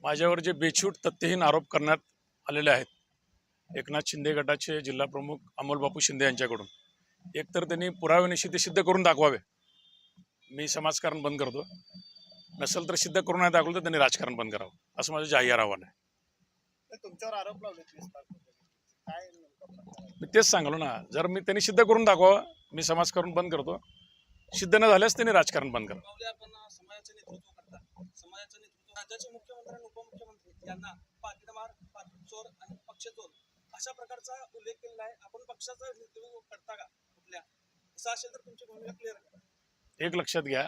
माझ्यावर जे बेछूट तथ्यहीन आरोप करण्यात आलेले आहेत एकनाथ शिंदे गटाचे जिल्हा प्रमुख अमोल बापू शिंदे यांच्याकडून, एकतर त्यांनी पुराव्यानिशी ते सिद्ध करून दाखवावे. मी समाजकारण बंद करतो, नसेल तर सिद्ध करून नाही दाखवलं तर त्यांनी राजकारण बंद करावं, असं माझं जाहीर आव्हान आहे. तुमच्यावर आरोप लावले काय मी तेच सांगलो ना, जर मी त्यांनी सिद्ध करून दाखवावं, मी समाजकारण बंद करतो. सिद्ध न झाल्यास त्यांनी राजकारण बंद करावं. आपण समाजाचं नेतृत्व करता, समाजाचं नेतृत्व राज्याचे मुख्यमंत्री आणि उपमुख्यमंत्री यांना पाकिटमार, पाकिटचोर आणि पक्षचोर अशा प्रकारचा उल्लेख केलेला आहे. आपण पक्षाचं नेतृत्व करता का कुठल्या? असं असेल तर तुमची भूमिका क्लिअर करा. एक लक्षात घ्या,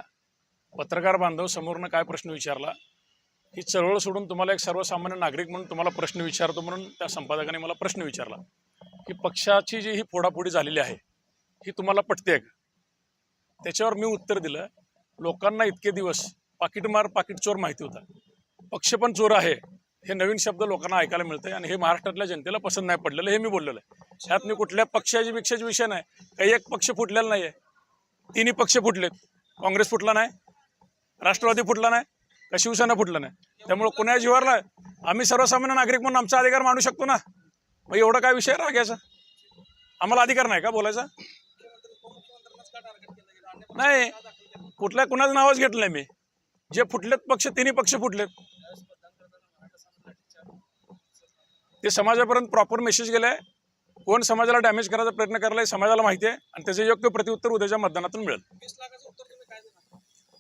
पत्रकार बांधव समोरनं काय प्रश्न विचारला, ही चळवळ सोडून तुम्हाला एक सर्वसामान्य नागरिक म्हणून तुम्हाला प्रश्न विचारतो म्हणून त्या संपादकाने मला प्रश्न विचारला की पक्षाची जी ही फोडाफोडी झालेली आहे ही तुम्हाला पटते का? त्याच्यावर मी उत्तर दिलं, लोकांना इतके दिवस पाकिटमार पाकिटचोर माहिती होता, पक्ष पण चोर आहे हे नवीन शब्द लोकांना ऐकायला मिळतंय आणि हे महाराष्ट्रातल्या जनतेला पसंत नाही पडलेलं, हे मी बोललेलं आहे. ह्यात मी कुठल्या पक्षाची पेक्षाचे विषय नाही, काही एक पक्ष फुटलेला नाही आहे, तिन्ही पक्ष फुटलेत. काँग्रेस फुटला नाही, राष्ट्रवादी फुटला नाही, का शिवसेना फुटला नाही. त्यामुळे कोणा जीवारला आम्ही सर्वसामान्य नागरिक म्हणून आमचा अधिकार मानू शकतो ना. मग एवढा काय विषय रागायचा? आम्हाला अधिकार नाही का बोलायचा? नाही, कुठल्या कुणाचं नावच घेतलं नाही मी. जे फुटलेत पक्ष, तिन्ही पक्ष फुटलेत. ते समाजापर्यंत प्रॉपर मेसेज गेलाय. कोण समाजाला डॅमेज करायचा प्रयत्न करायला समाजाला माहिती आहे आणि त्याचे योग्य प्रत्युत्तर उद्याच्या मतदानातून मिळेल.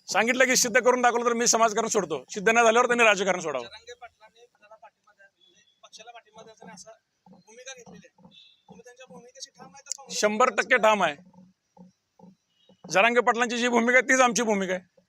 सांगितलं की सिद्ध करून दाखवलं तर मी समाजकारण सोडतो, सिद्ध नाही झाल्यावर त्यांनी राजकारण सोडावं. पक्षाला पाठिंबा द्यायचा नाही असं भूमिका घेतलेली आहे. तुम्ही त्यांच्या भूमिकेशी ठाम आहे का? 100% ठाम आहे. जरांगे पाटलांची जी भूमिका आहे तीच आमची भूमिका आहे.